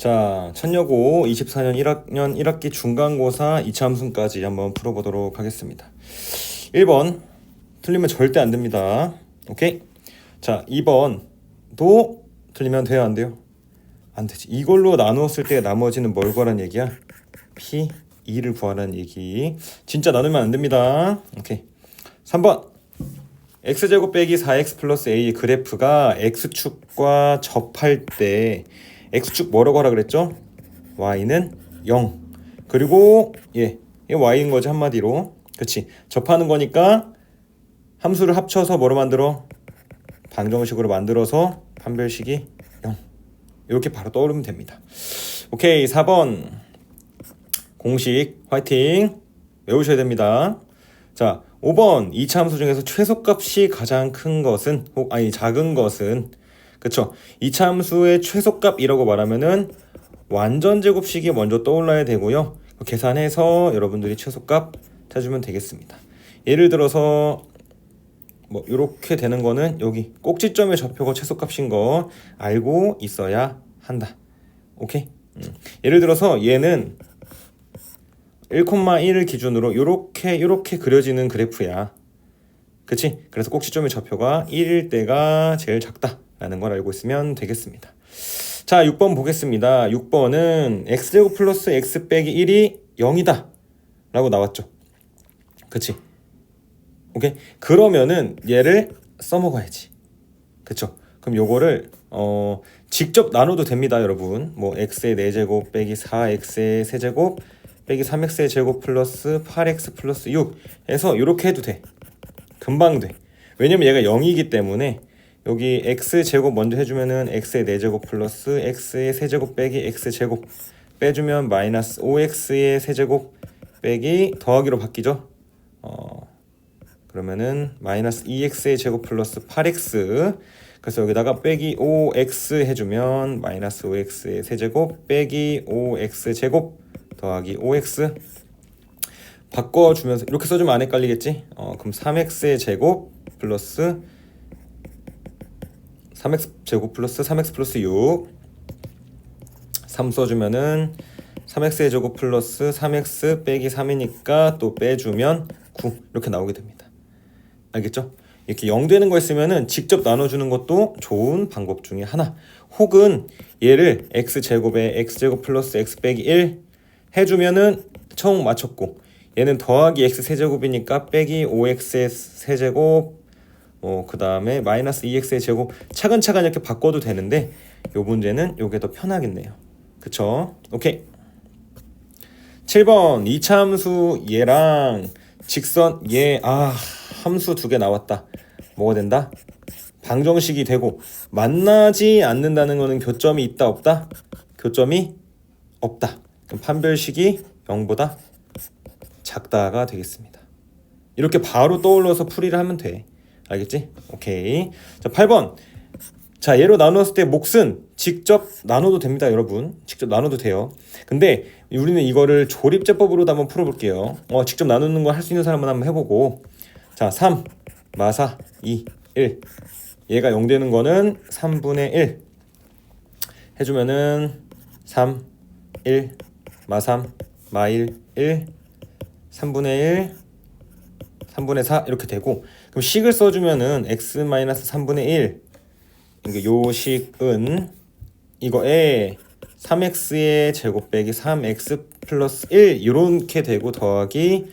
자, 천여고 24년 1학년 1학기 중간고사 2차 함수까지 한번 풀어보도록 하겠습니다. 1번 틀리면 절대 안 됩니다. 오케이? 자, 2번도 틀리면 돼요, 안 돼요? 안 되지. 이걸로 나누었을 때 나머지는 뭘 구하라는 얘기야? P2를 구하라는 얘기. 진짜 나누면 안 됩니다. 오케이. 3번 x제곱 빼기 4x 플러스 a의 그래프가 x축과 접할 때 x축 뭐라고 하라 그랬죠? y는 0. 그리고 이 y인 거지 한마디로. 그치? 접하는 거니까 함수를 합쳐서 뭐로 만들어? 방정식으로 만들어서 판별식이 0. 이렇게 바로 떠오르면 됩니다. 오케이. 4번 공식 화이팅 외우셔야 됩니다. 자, 5번 2차 함수 중에서 최소값이 가장 큰 것은 작은 것은 그쵸? 2차 함수의 최소값이라고 말하면은 완전 제곱식이 먼저 떠올라야 되고요. 계산해서 여러분들이 최소값 찾으면 되겠습니다. 예를 들어서 뭐 이렇게 되는 거는 여기 꼭지점의 좌표가 최소값인 거 알고 있어야 한다. 오케이? 예를 들어서 얘는 1,1을 기준으로 이렇게 그려지는 그래프야. 그치? 그래서 꼭지점의 좌표가 1일 때가 제일 작다라는 걸 알고 있으면 되겠습니다. 자, 6번 보겠습니다. 6번은 x제곱 플러스 x 빼기 1이 0이다 라고 나왔죠. 그치? 오케이? 그러면은 얘를 써먹어야지. 그쵸? 그럼 요거를 직접 나눠도 됩니다, 여러분. 뭐 x의 4제곱 빼기 4x의 세제곱 빼기 3x의 제곱 플러스 8x 플러스 6 해서 이렇게 해도 돼. 금방 돼. 왜냐면 얘가 0이기 때문에 여기 x제곱 먼저 해주면은 x의 4제곱 플러스 x의 세제곱 빼기 x제곱 빼주면 마이너스 5x의 세제곱 빼기 더하기로 바뀌죠. 그러면은 마이너스 2x의 제곱 플러스 8x. 그래서 여기다가 빼기 5x 해주면 마이너스 5x의 세제곱 빼기 5x 제곱 더하기 5x 바꿔주면서 이렇게 써주면 안 헷갈리겠지? 그럼 3x의 제곱 플러스 3x 제곱 플러스 3x 플러스 6 3 써주면은 3x의 제곱 플러스 3x 빼기 3이니까 또 빼주면 9 이렇게 나오게 됩니다. 알겠죠? 이렇게 0 되는 거 있으면은 직접 나눠주는 것도 좋은 방법 중에 하나. 혹은 얘를 x제곱에 x제곱 플러스 x 빼기 1 해주면은 총 맞췄고 얘는 더하기 x 세제곱이니까 빼기 5x의 세제곱 그 다음에 마이너스 2x의 제곱 차근차근 이렇게 바꿔도 되는데 요 문제는 요게 더 편하겠네요. 그쵸? 오케이. 7번 2차 함수 얘랑 직선 함수 두 개 나왔다. 뭐가 된다? 방정식이 되고 만나지 않는다는 거는 교점이 있다 없다? 교점이 없다. 그럼 판별식이 0보다 작다가 되겠습니다. 이렇게 바로 떠올려서 풀이를 하면 돼. 알겠지? 오케이. 자, 8번. 자, 얘로 나누었을 때 몫은 직접 나눠도 됩니다, 여러분. 직접 나눠도 돼요. 근데 우리는 이거를 조립제법으로도 한번 풀어볼게요. 직접 나누는 거 할 수 있는 사람은 한번 해보고. 자, 3, 마사, 2, 1. 얘가 0 되는 거는 3분의 1 해주면은 3, 1, 마3, 마1, 1, 3분의 1, 3분의 4 이렇게 되고 그럼 식을 써주면은 x-3분의 1 요 식은 이거에 3x의 제곱 빼기 3x 플러스 1 이렇게 되고 더하기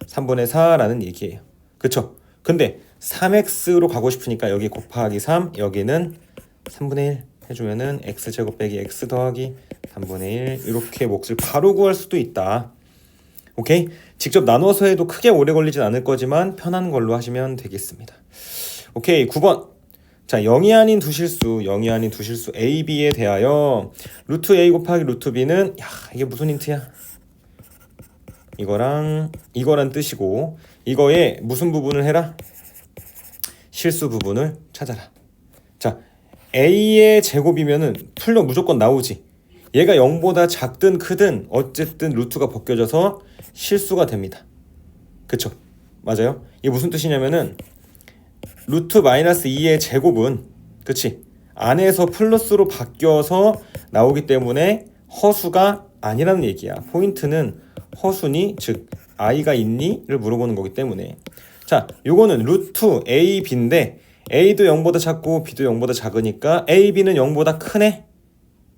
3분의 4라는 얘기예요. 그쵸? 근데 3x로 가고 싶으니까 여기 곱하기 3 여기는 3분의 1 해주면은 x제곱 빼기 x 더하기 3분의 1 이렇게 몫을 바로 구할 수도 있다. 오케이? 직접 나눠서 해도 크게 오래 걸리진 않을 거지만 편한 걸로 하시면 되겠습니다. 오케이. 9번. 자, 0이 아닌 두 실수 A, B에 대하여 루트 A 곱하기 루트 B는 이게 무슨 힌트야? 이거랑 이거란 뜻이고 이거에 무슨 부분을 해라? 실수 부분을 찾아라. 자, A의 제곱이면은 풀려 무조건 나오지. 얘가 0보다 작든 크든 어쨌든 루트가 벗겨져서 실수가 됩니다. 그쵸? 맞아요? 이게 무슨 뜻이냐면은 루트 마이너스 2의 제곱은 그치? 안에서 플러스로 바뀌어서 나오기 때문에 허수가 아니라는 얘기야. 포인트는 허수니, 즉 i가 있니?를 물어보는 거기 때문에. 자, 요거는 루트 a, b인데 a도 0보다 작고 b도 0보다 작으니까 a, b는 0보다 크네.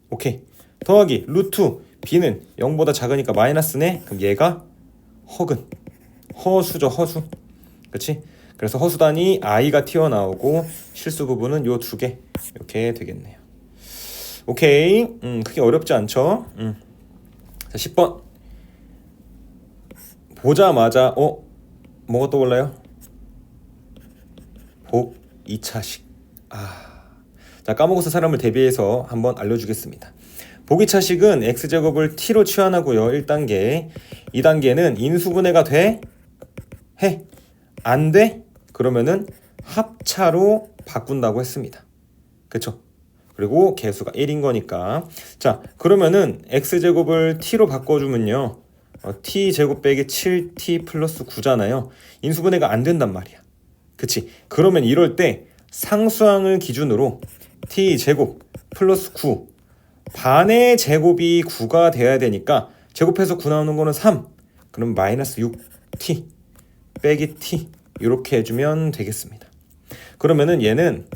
오케이. 더하기 루트 b는 0보다 작으니까 마이너스네. 그럼 얘가 허근, 허수죠. 허수. 그치? 그래서 허수단위 i가 튀어나오고 실수 부분은 요 두 개 이렇게 되겠네요. 오케이. 크게 어렵지 않죠? 자, 10번 보자마자 뭐가 떠올라요? 복 2차식. 자, 까먹어서 사람을 대비해서 한번 알려주겠습니다. 복 2차식은 x제곱을 t로 치환하고요. 1단계. 2단계는 인수분해가 돼? 해? 안 돼? 그러면은 합차로 바꾼다고 했습니다. 그쵸? 그리고 개수가 1인 거니까. 자, 그러면은 x제곱을 t로 바꿔주면요. t제곱 빼기 7t 플러스 9잖아요. 인수분해가 안 된단 말이야. 그치? 그러면 이럴 때 상수항을 기준으로 t제곱 플러스 9 반의 제곱이 9가 돼야 되니까 제곱해서 9 나오는 거는 3. 그럼 마이너스 6t 빼기 t 이렇게 해주면 되겠습니다. 그러면은 얘는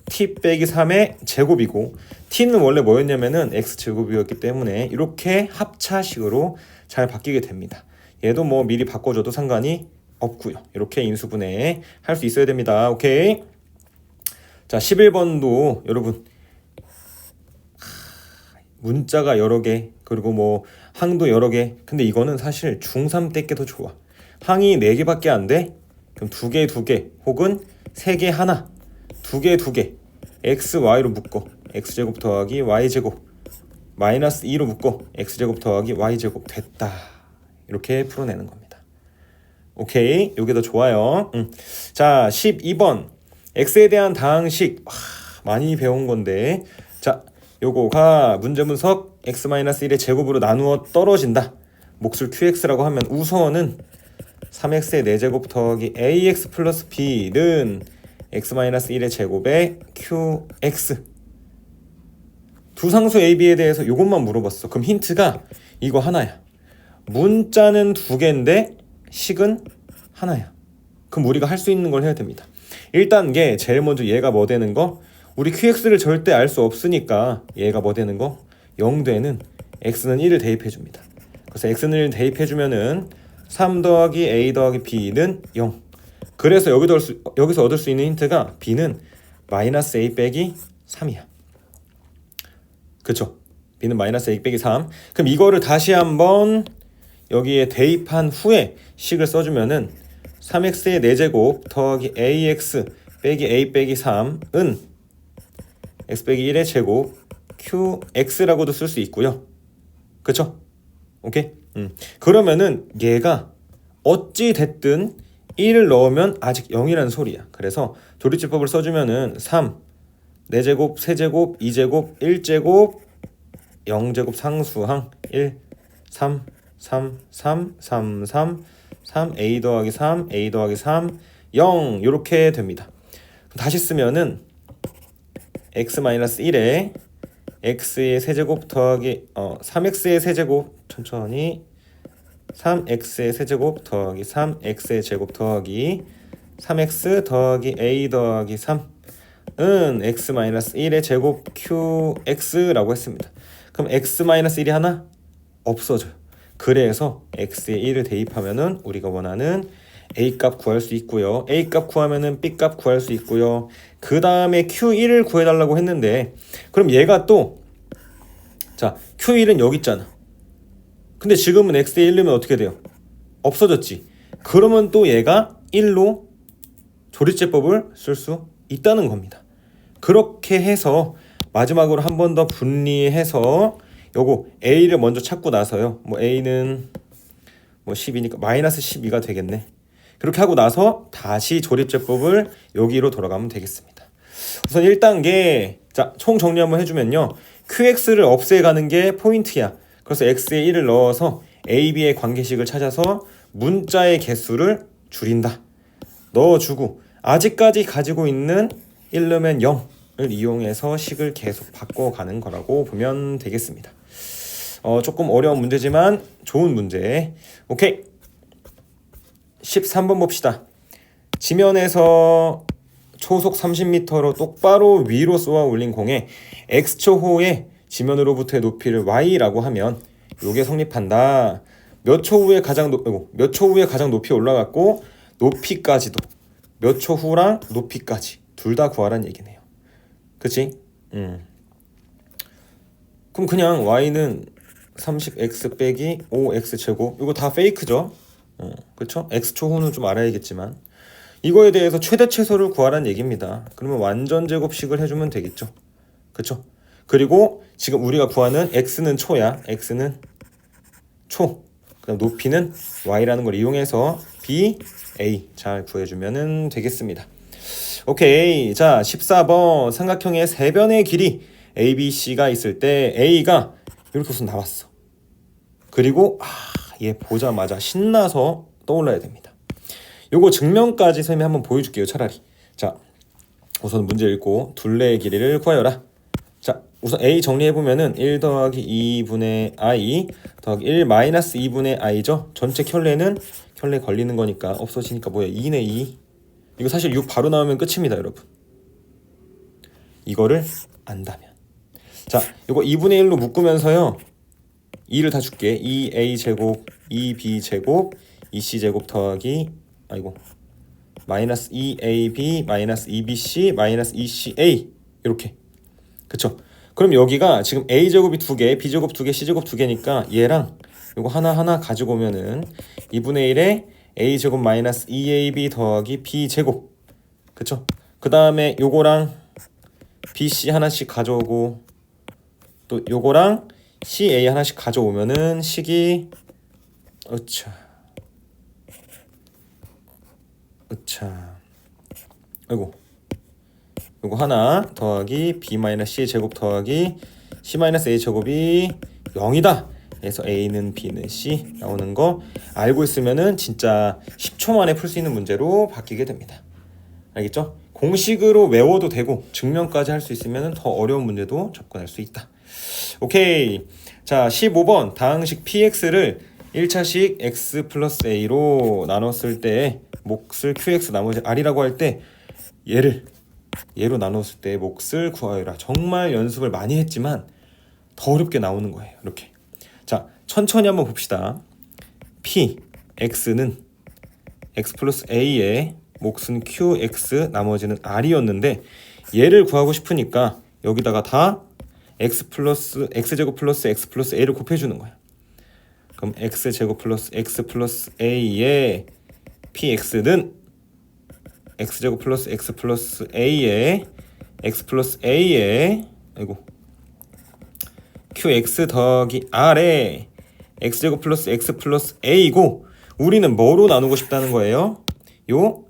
t 빼기 3의 제곱이고 t는 원래 뭐였냐면은 x제곱이었기 때문에 이렇게 합차식으로 잘 바뀌게 됩니다. 얘도 뭐 미리 바꿔줘도 상관이 없고요. 이렇게 인수분해 할 수 있어야 됩니다. 오케이. 자, 11번도 여러분 문자가 여러 개 그리고 뭐 항도 여러 개. 근데 이거는 사실 중3 때 게 더 좋아. 항이 4개밖에 안 돼? 그럼 2개 2개 혹은 3개 하나 2개 2개 x, y로 묶어 x제곱 더하기 y제곱 마이너스 2로 묶어 x제곱 더하기 y제곱 됐다. 이렇게 풀어내는 겁니다. 오케이. 요게 더 좋아요. 자, 12번 x에 대한 다항식. 많이 배운 건데 자, 요거가 문제 분석 x-1의 제곱으로 나누어 떨어진다. 몫을 qx라고 하면 우선은 3x의 4제곱 더하기 ax 플러스 b는 x-1의 제곱에 qx. 두 상수 a, b에 대해서 요것만 물어봤어. 그럼 힌트가 이거 하나야. 문자는 2개인데 식은 하나야. 그럼 우리가 할 수 있는 걸 해야 됩니다. 1단계 제일 먼저 얘가 뭐 되는 거? 우리 qx를 절대 알 수 없으니까 얘가 뭐 되는 거? 0 되는 x는 1을 대입해 줍니다. 그래서 x는 1을 대입해 주면은 3 더하기 a 더하기 b는 0. 그래서 여기서 얻을 수 있는 힌트가 b는 마이너스 a 빼기 3이야. 그쵸? b는 마이너스 a 빼기 3. 그럼 이거를 다시 한번 여기에 대입한 후에 식을 써주면은 3x의 4제곱 더하기 ax 빼기 a 빼기 3은 x 빼기 1의 제곱 qx라고도 쓸 수 있고요. 그쵸? 오케이? 그러면은 얘가 어찌 됐든 1을 넣으면 아직 0이라는 소리야. 그래서 조리제법을 써주면은 3, 4제곱, 세제곱, 2제곱, 1제곱, 0제곱 상수항 1, 3, 3, 3, 3, 3, 3, a 더하기 3, a 더하기 3, 0 이렇게 됩니다. 다시 쓰면은 x-1에 x의 세제곱 더하기 3x의 세제곱 천천히 3x의 세제곱 더하기 3x의 제곱 더하기 3x 더하기 a 더하기 3은 x-1의 제곱 qx라고 했습니다. 그럼 x-1이 하나 없어져요. 그래서 x에 1을 대입하면은 우리가 원하는 a값 구할 수 있고요. a값 구하면은 b값 구할 수 있고요. 그 다음에 q1을 구해달라고 했는데 그럼 얘가 또 자 q1은 여기 있잖아. 근데 지금은 x에 1 넣으면 어떻게 돼요? 없어졌지. 그러면 또 얘가 1로 조리제법을 쓸 수 있다는 겁니다. 그렇게 해서 마지막으로 한 번 더 분리해서 요거 a를 먼저 찾고 나서요. 뭐 a는 뭐 10이니까 마이너스 12가 되겠네. 그렇게 하고 나서 다시 조립제법을 여기로 돌아가면 되겠습니다. 우선 1단계 자, 총 정리 한번 해주면요. qx를 없애가는 게 포인트야. 그래서 x에 1을 넣어서 a, b의 관계식을 찾아서 문자의 개수를 줄인다. 넣어주고 아직까지 가지고 있는 1 넣으면 0을 이용해서 식을 계속 바꿔가는 거라고 보면 되겠습니다. 조금 어려운 문제지만 좋은 문제. 오케이. 13번 봅시다. 지면에서 초속 30m로 똑바로 위로 쏘아 올린 공에 x초호의 지면으로부터의 높이를 y라고 하면 요게 성립한다. 몇 초 후에 가장 높이 올라갔고 높이까지도 몇 초 후랑 높이까지 둘 다 구하란 얘기네요. 그치? 그럼 그냥 y는 30x 빼기 5x 제곱 이거 다 페이크죠? 그쵸? x초호는 좀 알아야겠지만 이거에 대해서 최대 최소를 구하란 얘기입니다. 그러면 완전 제곱식을 해주면 되겠죠? 그쵸? 그리고 지금 우리가 구하는 x는 초야. x는 초. 그다음 높이는 y라는 걸 이용해서 b, a 잘 구해주면 되겠습니다. 오케이. 자, 14번 삼각형의 세 변의 길이 a, b, c가 있을 때 a가 이렇게 우선 나왔어. 그리고 얘 보자마자 신나서 떠올라야 됩니다. 요거 증명까지 쌤이 한번 보여줄게요. 차라리. 자, 우선 문제 읽고 둘레의 길이를 구하여라. 자, 우선 a 정리해보면은 1 더하기 2분의 i 더하기 1 마이너스 2분의 i죠. 전체 켤레는 켤레 걸리는 거니까 없어지니까 뭐야 2네 2. 이거 사실 6 바로 나오면 끝입니다, 여러분. 이거를 안다면. 자, 이거 2분의 1로 묶으면서요. 2를 다 줄게. 2a 제곱, 2b 제곱, 2c 제곱 더하기 마이너스 2ab 마이너스 2bc 마이너스 2ca 이렇게. 그쵸? 그럼 여기가 지금 a제곱이 2개, b제곱 2개, c제곱 2개니까 얘랑 요거 하나하나 가지고 오면은 2분의 1에 a제곱 마이너스 2ab 더하기 b제곱. 그쵸? 그 다음에 요거랑 bc 하나씩 가져오고 또 요거랑 ca 하나씩 가져오면은 식이 요거 하나 더하기 b-c의 제곱 더하기 c-a 제곱이 0이다. 그래서 a는 b는 c 나오는 거 알고 있으면은 진짜 10초 만에 풀 수 있는 문제로 바뀌게 됩니다. 알겠죠? 공식으로 외워도 되고 증명까지 할 수 있으면 더 어려운 문제도 접근할 수 있다. 오케이. 자, 15번 다항식 px를 1차식 x 플러스 a로 나눴을 때 몫을 qx 나머지 r이라고 할 때 얘로 나눴을 때 몫을 구하여라. 정말 연습을 많이 했지만 더 어렵게 나오는 거예요. 이렇게. 자, 천천히 한번 봅시다. x는 x 플러스 a의 몫은 qx 나머지는 r이었는데 얘를 구하고 싶으니까 여기다가 다 x제곱 플러스 x 플러스 a를 곱해주는 거야. 그럼 x제곱 플러스 x 플러스 a의 px는 x제곱 플러스 x 플러스 a의 x 플러스 a의 qx 더하기 r의 x제곱 플러스 x 플러스 a이고 우리는 뭐로 나누고 싶다는 거예요? 요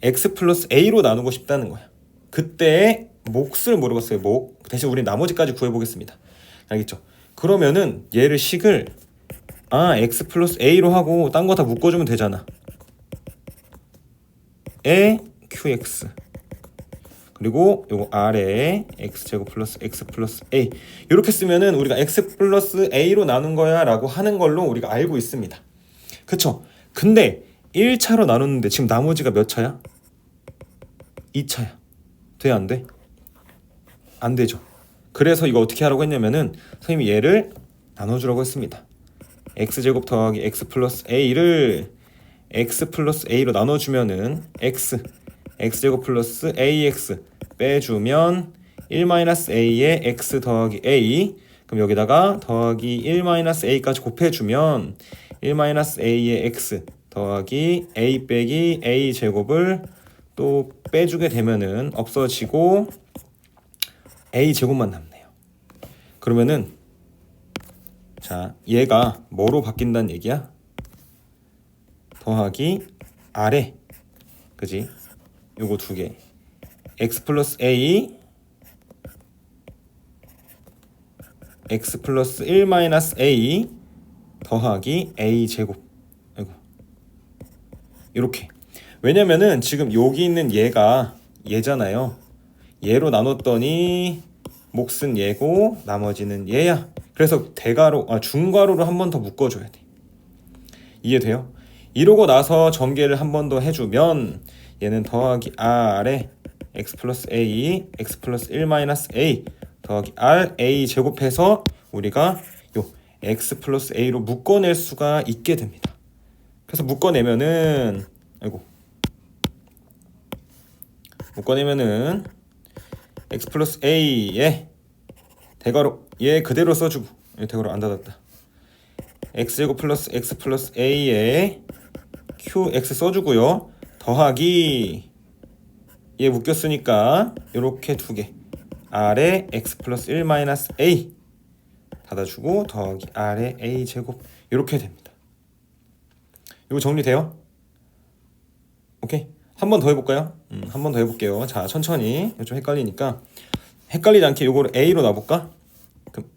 x 플러스 a로 나누고 싶다는 거야. 그때 몫을 모르겠어요. 몫. 대신 우리 나머지까지 구해보겠습니다. 알겠죠? 그러면은 얘를 식을 x 플러스 a로 하고 딴 거 다 묶어주면 되잖아. 에 qx 그리고 요거 r에 x제곱 플러스 x 플러스 a 이렇게 쓰면은 우리가 x 플러스 a로 나눈 거야 라고 하는 걸로 우리가 알고 있습니다. 그쵸? 근데 1차로 나눴는데 지금 나머지가 몇 차야? 2차야. 돼? 안 돼? 안 되죠. 그래서 이거 어떻게 하라고 했냐면은 선생님이 얘를 나눠주라고 했습니다. x제곱 더하기 x 플러스 a를 x 플러스 a로 나눠주면은 x제곱 플러스 ax 빼주면 1-a의 x 더하기 a 그럼 여기다가 더하기 1-a까지 곱해주면 1-a의 x 더하기 a 빼기 a 제곱을 또 빼주게 되면은 없어지고 a 제곱만 남네요. 그러면은 자 얘가 뭐로 바뀐다는 얘기야? 더하기 r에 그지? 요거 두 개 x 플러스 a x 플러스 1-a 더하기 a 제곱 이렇게. 왜냐면은 지금 여기 있는 얘잖아요. 얘로 나눴더니 몫은 얘고 나머지는 얘야. 그래서 중괄호로 한 번 더 묶어줘야 돼. 이해돼요? 이러고 나서 전개를 한 번 더 해주면 얘는 더하기 r에 x 플러스 a, x 플러스 1 마이너스 a 더하기 r a 제곱해서 우리가 요 x 플러스 a로 묶어낼 수가 있게 됩니다. 그래서 묶어내면은 x 플러스 a에 대괄호 얘 그대로 써주고 대괄호 안 닫았다. x제곱 플러스 x 플러스 a에 qx 써주고요. 더하기 얘 묶였으니까 이렇게 두 개 r에 x 플러스 1 마이너스 a 닫아주고 더하기 r에 a 제곱 이렇게 됩니다. 이거 정리돼요? 오케이. 한 번 더 해볼까요? 한 번 더 해볼게요. 자, 천천히. 좀 헷갈리니까 헷갈리지 않게 이거를 a로 놔볼까? 그럼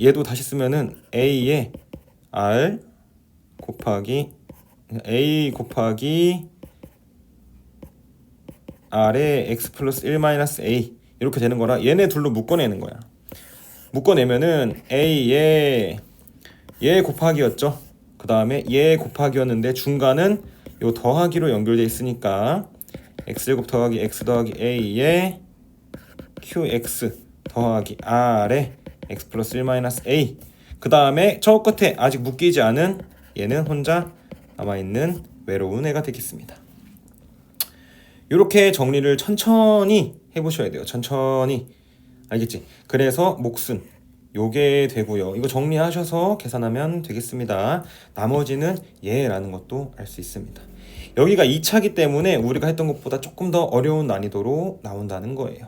얘도 다시 쓰면은 a에 r 곱하기 a 곱하기 r에 x 플러스 1 마이너스 a 이렇게 되는 거라 얘네 둘로 묶어내는 거야. 묶어내면은 a에 얘 곱하기였죠. 그 다음에 얘 곱하기였는데 중간은 요 더하기로 연결돼 있으니까 x제곱 더하기 x 더하기 a에 qx 더하기 r에 x 플러스 1 마이너스 a 그 다음에 저 끝에 아직 묶이지 않은 얘는 혼자 남아있는 외로운 애가 되겠습니다. 이렇게 정리를 천천히 해보셔야 돼요. 천천히. 알겠지? 그래서 몫은 요게 되고요. 이거 정리하셔서 계산하면 되겠습니다. 나머지는 얘라는 것도 알 수 있습니다. 여기가 2차기 때문에 우리가 했던 것보다 조금 더 어려운 난이도로 나온다는 거예요.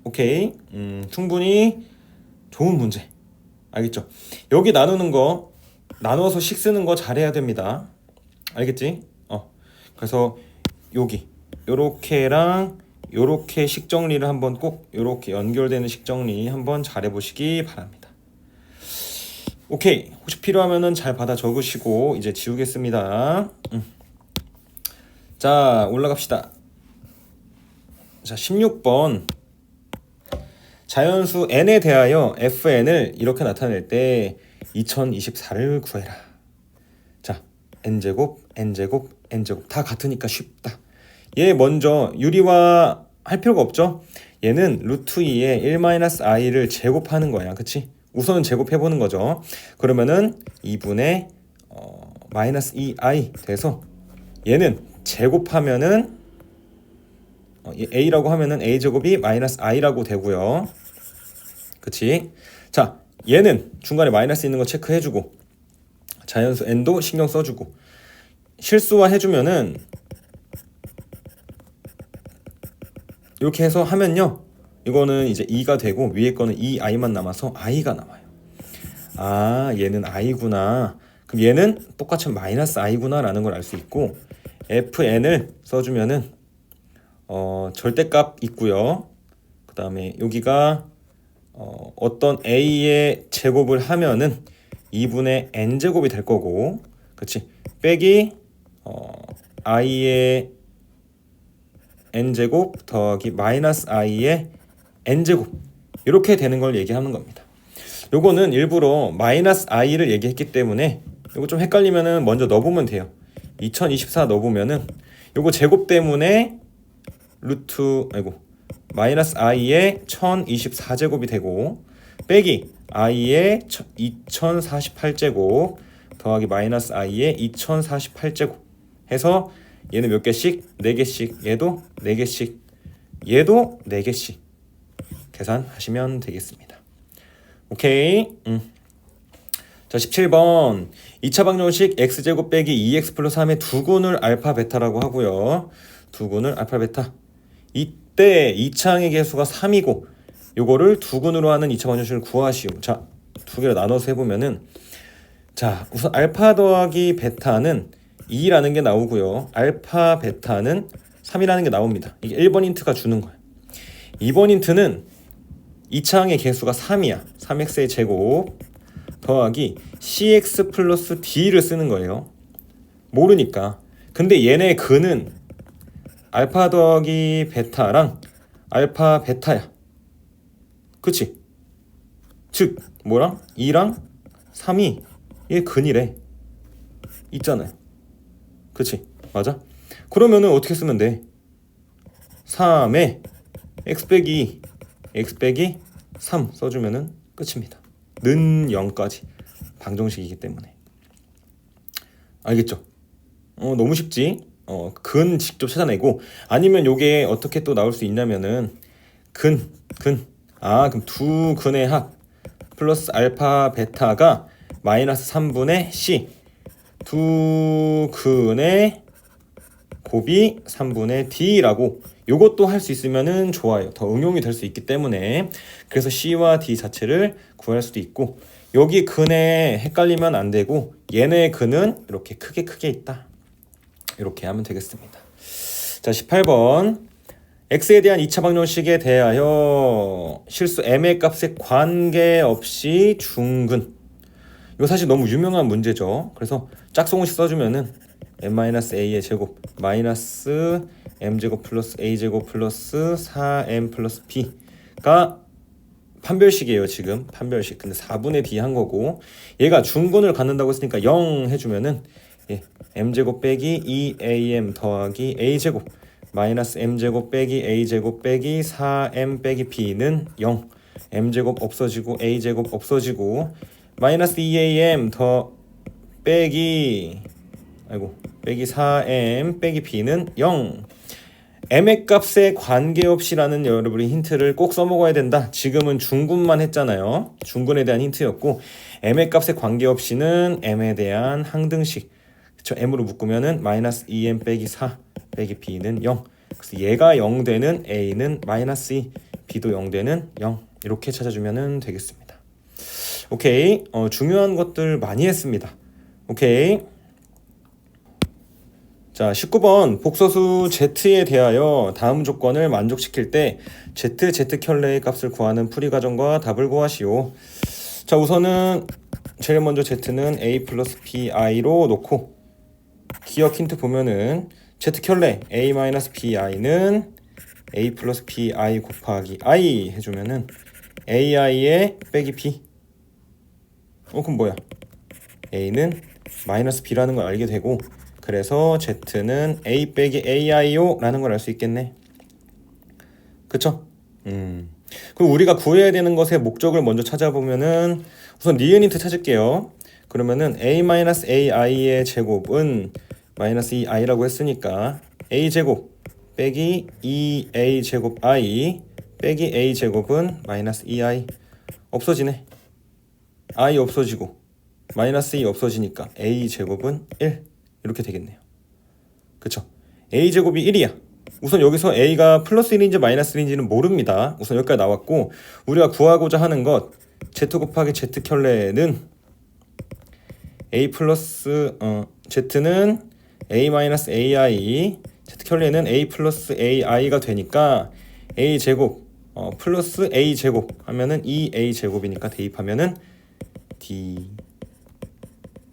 오케이. 충분히 좋은 문제. 알겠죠? 여기 나누는 거 나눠서 식 쓰는 거 잘해야 됩니다. 알겠지? 그래서 여기 요렇게랑 요렇게 식 정리를 한번 꼭 요렇게 연결되는 식 정리 한번 잘 해보시기 바랍니다. 오케이. 혹시 필요하면은 잘 받아 적으시고 이제 지우겠습니다. 자, 올라갑시다. 자, 16번. 자연수 n에 대하여 fn을 이렇게 나타낼 때 2024를 구해라. 자, n제곱, n제곱, n제곱 다 같으니까 쉽다. 얘 먼저 유리화 할 필요가 없죠? 얘는 루트 2에 1-i를 제곱하는 거야. 그치? 우선은 제곱해보는 거죠. 그러면은 2분의 마이너스 2i 돼서 얘는 제곱하면은 a라고 하면은 a제곱이 마이너스 i라고 되고요. 그치? 자, 얘는 중간에 마이너스 있는 거 체크해주고 자연수 n도 신경 써주고 실수화 해주면은 이렇게 해서 하면요 이거는 이제 2가 되고 위에 거는 2i만 남아서 i가 나와요. 아, 얘는 i구나. 그럼 얘는 똑같이 마이너스 i구나 라는 걸 알 수 있고 fn을 써주면은 절대값 있고요. 그 다음에 여기가 어떤 a의 제곱을 하면은 2분의 n제곱이 될 거고 그치? 빼기 i의 n제곱 더하기 마이너스 i의 n제곱 이렇게 되는 걸 얘기하는 겁니다. 요거는 일부러 마이너스 i를 얘기했기 때문에 요거 좀 헷갈리면은 먼저 넣어보면 돼요. 2024 넣어보면은 요거 제곱 때문에 마이너스 i의 1024제곱이 되고 빼기 i의 2048제곱 더하기 마이너스 i의 2048제곱 해서 얘는 몇 개씩? 4개씩. 얘도 4개씩. 얘도 4개씩. 계산하시면 되겠습니다. 오케이. 자, 17번. 2차 방정식 x제곱 빼기 2x 플러스 3의 두근을 알파 베타라고 하고요. 두근을 알파 베타. 이때 2차항의 개수가 3이고 요거를 두근으로 하는 2차 방정식을 구하시오. 자, 두 개를 나눠서 해보면은 자, 우선 알파 더하기 베타는 2라는 게 나오고요. 알파 베타는 3이라는 게 나옵니다. 이게 1번 힌트가 주는 거예요. 2번 힌트는 2차항의 개수가 3이야. 3x의 제곱 더하기 cx 플러스 d를 쓰는 거예요. 모르니까. 근데 얘네 근은 알파 더하기 베타랑 알파 베타야. 그치? 즉 뭐랑 2랑 3이 얘 근이래 있잖아요. 그치? 맞아? 그러면은 어떻게 쓰면 돼? 3에 x 빼기 3 써주면은 끝입니다. 는 0까지 방정식이기 때문에. 알겠죠? 너무 쉽지? 근 직접 찾아내고, 아니면 요게 어떻게 또 나올 수 있냐면은 그럼 두 근의 합 플러스 알파 베타가 마이너스 3분의 c, 두 근의 곱이 3분의 d라고 요것도 할 수 있으면은 좋아요. 더 응용이 될 수 있기 때문에. 그래서 c와 d 자체를 구할 수도 있고, 여기 근에 헷갈리면 안 되고 얘네 근은 이렇게 크게 있다, 이렇게 하면 되겠습니다. 자, 18번 x에 대한 2차 방정식에 대하여 실수 m의 값에 관계없이 중근. 이거 사실 너무 유명한 문제죠. 그래서 짝수공식 써주면은 m-a의 제곱 마이너스 m제곱 플러스 a제곱 플러스 4m 플러스 b가 판별식이에요. 지금 판별식. 근데 4분의 d 한 거고, 얘가 중근을 갖는다고 했으니까 0 해주면은 m제곱 빼기 2am 더하기 a제곱 마이너스 m제곱 빼기 a제곱 빼기 4m 빼기 b는 0. m제곱 없어지고 a제곱 없어지고 마이너스 2am 더 빼기 4m 빼기 b는 0. m의 값에 관계없이라는 여러분이 힌트를 꼭 써먹어야 된다. 지금은 중근만 했잖아요. 중근에 대한 힌트였고, m의 값에 관계없이는 m에 대한 항등식, 그쵸? m으로 묶으면은 마이너스 2m 빼기 4 빼기 b는 0. 그래서 얘가 0 되는 a는 마이너스 2, b도 0 되는 0. 이렇게 찾아주면 되겠습니다. 오케이. 중요한 것들 많이 했습니다. 오케이. 자, 19번 복소수 z에 대하여 다음 조건을 만족시킬 때 z 켤레의 값을 구하는 풀이 과정과 답을 구하시오. 자, 우선은 제일 먼저 z는 a 플러스 bi로 놓고, 기억 힌트 보면은 z 켤레 a 마이너스 bi는 a 플러스 bi 곱하기 i 해주면은 ai의 빼기 b. 그럼 뭐야? a는 마이너스 b라는 걸 알게 되고, 그래서 z는 a 빼기 ai요 라는 걸 알 수 있겠네. 그쵸? 그럼 우리가 구해야 되는 것의 목적을 먼저 찾아보면은, 우선 니은 힌트 찾을게요. 그러면은 a-ai의 제곱은 마이너스 2i라고 했으니까 a제곱 빼기 2a제곱 i 빼기 a제곱은 마이너스 2i. 없어지네. i 없어지고 마이너스 2 없어지니까 a제곱은 1 이렇게 되겠네요. 그쵸? a제곱이 1이야. 우선 여기서 a가 플러스 1인지 마이너스 1인지는 모릅니다. 우선 여기까지 나왔고, 우리가 구하고자 하는 것 z 곱하기 z 켤레는 a 플러스 z는 a 마이너스 ai, z 켤레는 a 플러스 ai가 되니까 a 제곱 플러스 a 제곱 하면은 2a 제곱이니까 대입하면은 d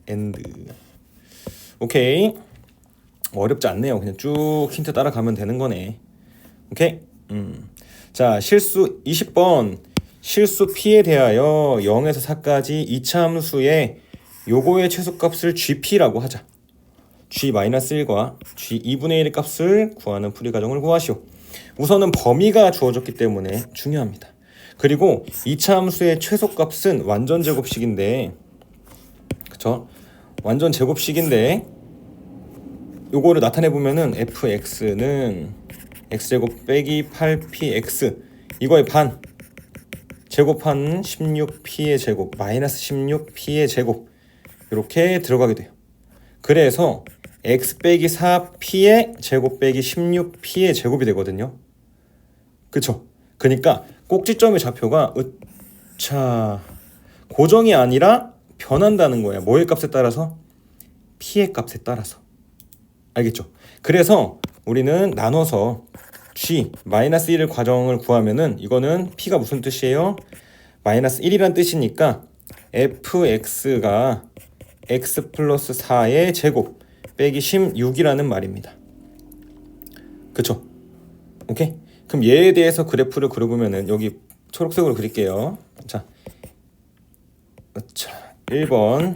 엔드. 오케이. 어렵지 않네요. 그냥 쭉 힌트 따라가면 되는 거네. 오케이. 자, 실수 20번 실수 p에 대하여 0에서 4까지 이차함수의 요거의 최소값을 gp라고 하자. g-1과 g 2분의 1의 값을 구하는 풀이 과정을 구하시오. 우선은 범위가 주어졌기 때문에 중요합니다. 그리고 이차함수의 최소값은 완전 제곱식인데, 그쵸? 완전 제곱식인데 요거를 나타내 보면은 fx는 x제곱 빼기 8px 이거의 반 제곱한 16p의 제곱 마이너스 16p의 제곱 이렇게 들어가게 돼요. 그래서 x 빼기 4p의 제곱 빼기 16p의 제곱이 되거든요. 그쵸? 그러니까 꼭지점의 좌표가 고정이 아니라 변한다는 거야. 뭐의 값에 따라서? p의 값에 따라서. 알겠죠? 그래서 우리는 나눠서 g 마이너스 1을 과정을 구하면은, 이거는 p가 무슨 뜻이에요? 마이너스 1이란 뜻이니까 fx가 x 플러스 4의 제곱 빼기 16이라는 말입니다. 그쵸? 오케이? 그럼 얘에 대해서 그래프를 그려보면은, 여기 초록색으로 그릴게요. 자, 자, 1번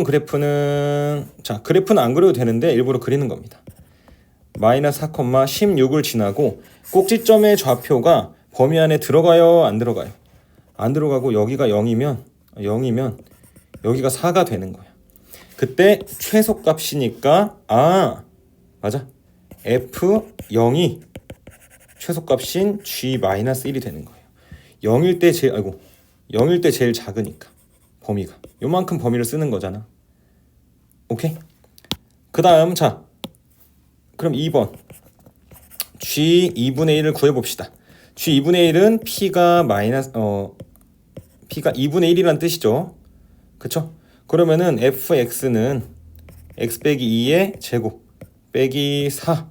그래프는, 자, 그래프는 안 그려도 되는데 일부러 그리는 겁니다. 마이너스 4,16을 지나고 꼭지점의 좌표가 범위 안에 들어가요, 안 들어가요? 안 들어가고 여기가 0이면 여기가 4가 되는 거야. 그때 최소값이니까, 맞아, F0이 최소값인 G-1이 되는 거예요. 0일 때 제일 작으니까 범위가 요만큼 범위를 쓰는 거잖아. 오케이? 그 다음, 자, 그럼 2번 G 2분의 1을 구해봅시다. G 2분의 1은 P가 2분의 1이란 뜻이죠. 그쵸? 그러면은 fx는 x 빼기 2의 제곱 빼기 4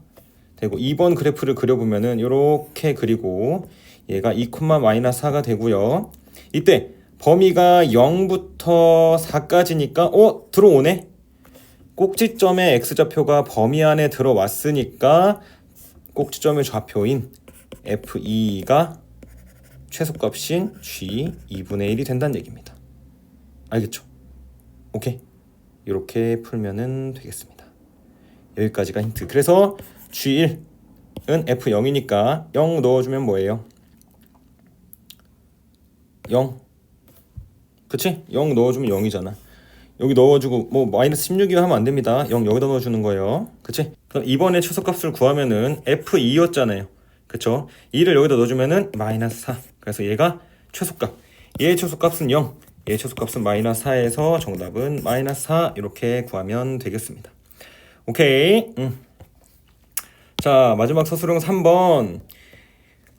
되고, 2번 그래프를 그려보면은 이렇게 그리고 얘가 2,-4가 되고요. 이때 범위가 0부터 4까지니까 들어오네. 꼭지점의 x좌표가 범위 안에 들어왔으니까 꼭지점의 좌표인 f2가 최소값인 g 2분의 1이 된다는 얘기입니다. 알겠죠? 오케이, 이렇게 풀면은 되겠습니다. 여기까지가 힌트. 그래서 G1은 F0이니까 0 넣어주면 뭐예요? 0. 그치? 0 넣어주면 0이잖아. 여기 넣어주고 뭐 마이너스 16이면 하면 안 됩니다. 0 여기다 넣어주는 거예요. 그치? 그럼 이번에 최소값을 구하면은 F2였잖아요. 그쵸? 2를 여기다 넣어주면은 마이너스 4. 그래서 얘가 최소값. 얘의 최소값은 0. 얘의 최소값은 마이너스 4에서 정답은 마이너스 4 이렇게 구하면 되겠습니다. 오케이. 자, 마지막 서술형 3번.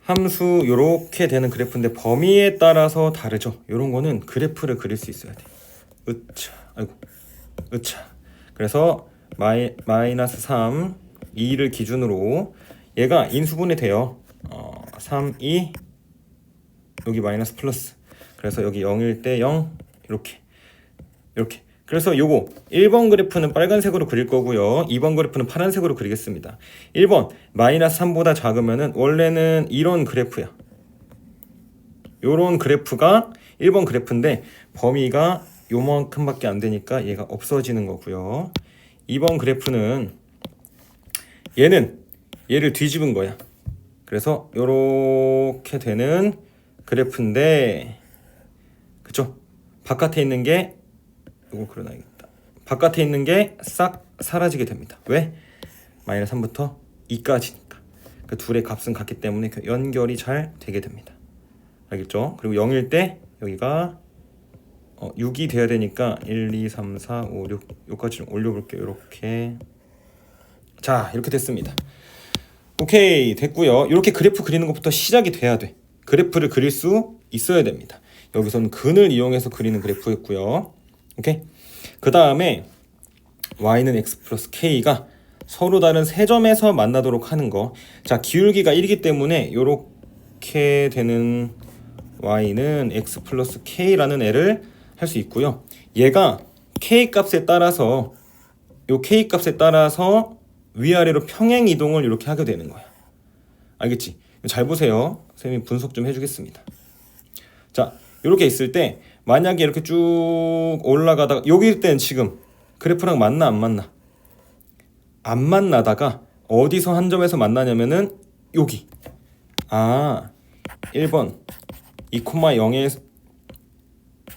함수 요렇게 되는 그래프인데 범위에 따라서 다르죠. 요런 거는 그래프를 그릴 수 있어야 돼. 그래서 마이너스 3, 2를 기준으로 얘가 인수분해 돼요. 3, 2 여기 마이너스 플러스. 그래서 여기 0일 때 0 이렇게. 그래서 요거 1번 그래프는 빨간색으로 그릴 거고요. 2번 그래프는 파란색으로 그리겠습니다. 1번 마이너스 3보다 작으면은 원래는 이런 그래프야. 요런 그래프가 1번 그래프인데 범위가 요만큼밖에 안 되니까 얘가 없어지는 거고요. 2번 그래프는 얘를 뒤집은 거야. 그래서 요렇게 되는 그래프인데, 그쵸? 바깥에 있는 게 이거 그려놔야겠다. 바깥에 있는 게 싹 사라지게 됩니다. 왜? 마이너스 3부터 2까지니까. 그 둘의 값은 같기 때문에 연결이 잘 되게 됩니다. 알겠죠? 그리고 0일 때 여기가 6이 돼야 되니까 1, 2, 3, 4, 5, 6 여기까지 좀 올려볼게요. 이렇게. 자, 이렇게 됐습니다. 오케이, 됐고요. 이렇게 그래프 그리는 것부터 시작이 돼야 돼. 그래프를 그릴 수 있어야 됩니다. 여기서는 근을 이용해서 그리는 그래프였고요. 오케이. 그 다음에 y는 x 플러스 k가 서로 다른 세 점에서 만나도록 하는 거. 자, 기울기가 1이기 때문에 이렇게 되는 y는 x 플러스 k라는 애를 할 수 있고요. 얘가 k 값에 따라서 위아래로 평행 이동을 이렇게 하게 되는 거야. 알겠지? 잘 보세요. 선생님이 분석 좀 해주겠습니다. 자, 이렇게 있을 때 만약에 이렇게 쭉 올라가다가 여기일 때는 지금 그래프랑 만나 안 만나? 안 만나다가 어디서 한 점에서 만나냐면은 여기. 1번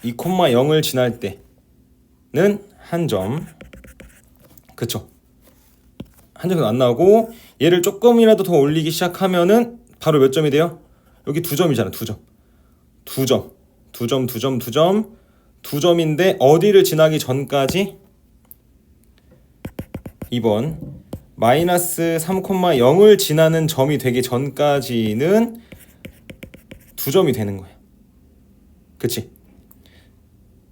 2,0을 지날 때는 한 점. 그쵸? 한 점에서 안 나오고 얘를 조금이라도 더 올리기 시작하면은 바로 몇 점이 돼요? 여기 2점이잖아. 2점인데 어디를 지나기 전까지? 2번 마이너스 3,0을 지나는 점이 되기 전까지는 2점이 되는 거야. 그치?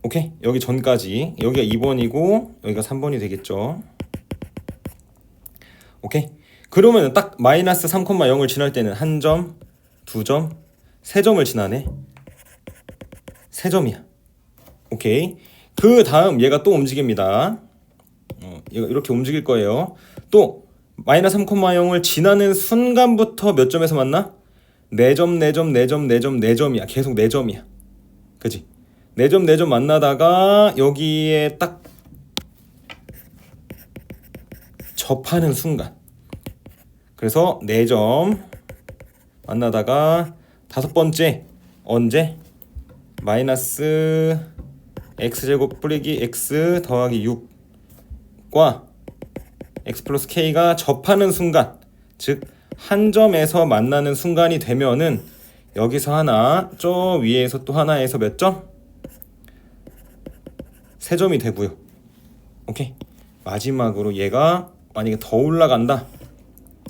오케이? 여기 전까지. 여기가 2번이고 여기가 3번이 되겠죠. 오케이? 그러면 딱 마이너스 3,0을 지날 때는 한 점, 2점, 3점을 지나네. 3점이야. 오케이? 그 다음 얘가 또 움직입니다. 얘가 이렇게 움직일 거예요. 또 마이너스 3,0을 지나는 순간부터 몇 점에서 만나? 4점, 4점, 4점, 4점, 4점이야. 계속 4점이야. 그치? 4점 만나다가 여기에 딱 접하는 순간, 그래서 4점 만나다가 다섯 번째 언제? 마이너스 x제곱 뿌리기 x 더하기 6과 x 플러스 k가 접하는 순간, 즉 한 점에서 만나는 순간이 되면은 여기서 하나, 저 위에서 또 하나에서 몇 점? 3점이 되고요. 오케이. 마지막으로 얘가 만약에 더 올라간다,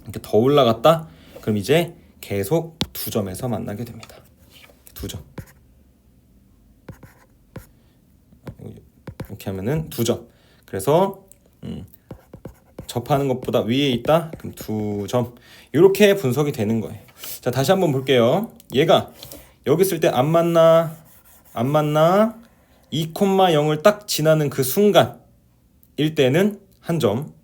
이렇게 더 올라갔다, 그럼 이제 계속 2점에서 만나게 됩니다. 2점. 이렇게 하면은 2점. 그래서 접하는 것보다 위에 있다, 그럼 2점. 이렇게 분석이 되는 거예요. 자, 다시 한번 볼게요. 얘가 여기 있을 때 안 만나 2,0을 딱 지나는 그 순간일 때는 한 점.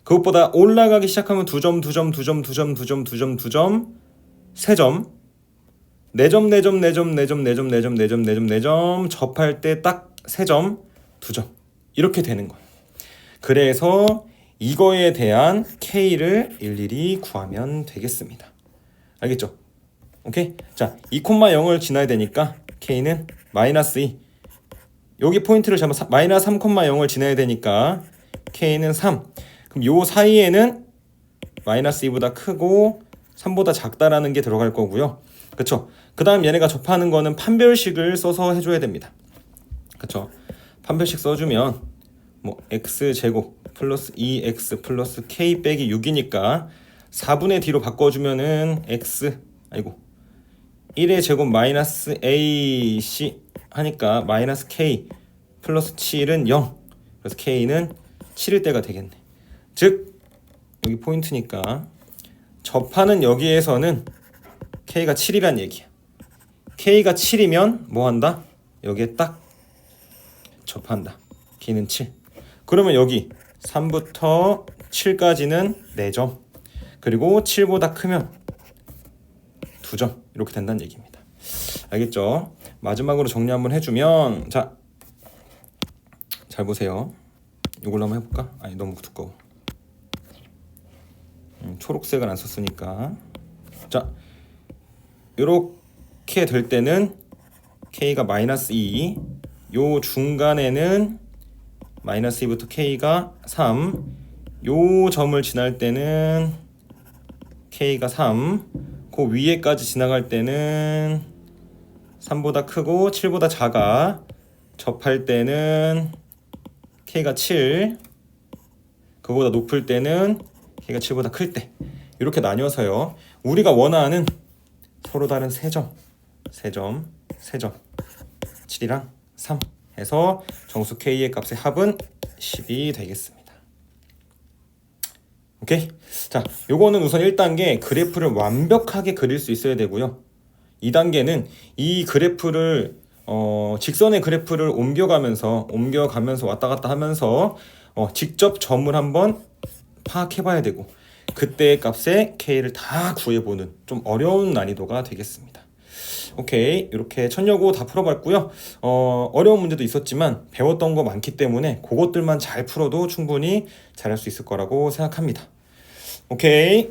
그것보다 올라가기 시작하면 2점, 2점, 2점, 2점, 2점, 2점, 2점, 3점, 4점, 4점, 4점, 4점, 4점, 4점, 4점, 4점, 4점, 접할 때 딱 3점, 2점. 이렇게 되는 거예요. 그래서 이거에 대한 K를 일일이 구하면 되겠습니다. 알겠죠? 오케이? 자, 2,0을 지나야 되니까 K는 마이너스 2. 여기 포인트를 잡아 마이너스 3,0을 지나야 되니까 K는 3. 그럼 요 사이에는 마이너스 2보다 크고 3보다 작다라는 게 들어갈 거고요. 그쵸? 그 다음 얘네가 접하는 거는 판별식을 써서 해줘야 됩니다. 그쵸? 판별식 써주면 뭐 x제곱 플러스 2x 플러스 k 빼기 6이니까 4분의 d로 바꿔주면은 x 1의 제곱 마이너스 ac 하니까 마이너스 k 플러스 7은 0. 그래서 k는 7일 때가 되겠네. 즉 여기 포인트니까 접하는 여기에서는 k가 7이란 얘기야. k가 7이면 뭐 한다? 여기에 딱 접한다. k는 7. 그러면 여기 3부터 7까지는 4점. 그리고 7보다 크면 2점. 이렇게 된다는 얘기입니다. 알겠죠? 마지막으로 정리 한번 해주면, 자, 잘 보세요. 이걸로 한번 해볼까? 아니, 너무 두꺼워. 초록색을 안 썼으니까. 자, 이렇게 될 때는 k가 마이너스 2, 요 중간에는 마이너스 2부터 k가 3, 요 점을 지날 때는 k가 3, 그 위에까지 지나갈 때는 3보다 크고 7보다 작아. 접할 때는 k가 7, 그거보다 높을 때는 k가 7보다 클 때. 이렇게 나뉘어서요. 우리가 원하는 서로 다른 3점, 3점, 3점, 7이랑 3 해서 정수 k의 값의 합은 10이 되겠습니다. 오케이? 자, 요거는 우선 1단계 그래프를 완벽하게 그릴 수 있어야 되고요. 2단계는 이 그래프를 직선의 그래프를 옮겨가면서 왔다 갔다 하면서 직접 점을 한번 파악해 봐야 되고, 그때의 값의 k를 다 구해보는 좀 어려운 난이도가 되겠습니다. 오케이, 이렇게 천여고 다 풀어봤고요. 어려운 문제도 있었지만 배웠던 거 많기 때문에 그것들만 잘 풀어도 충분히 잘할 수 있을 거라고 생각합니다. 오케이.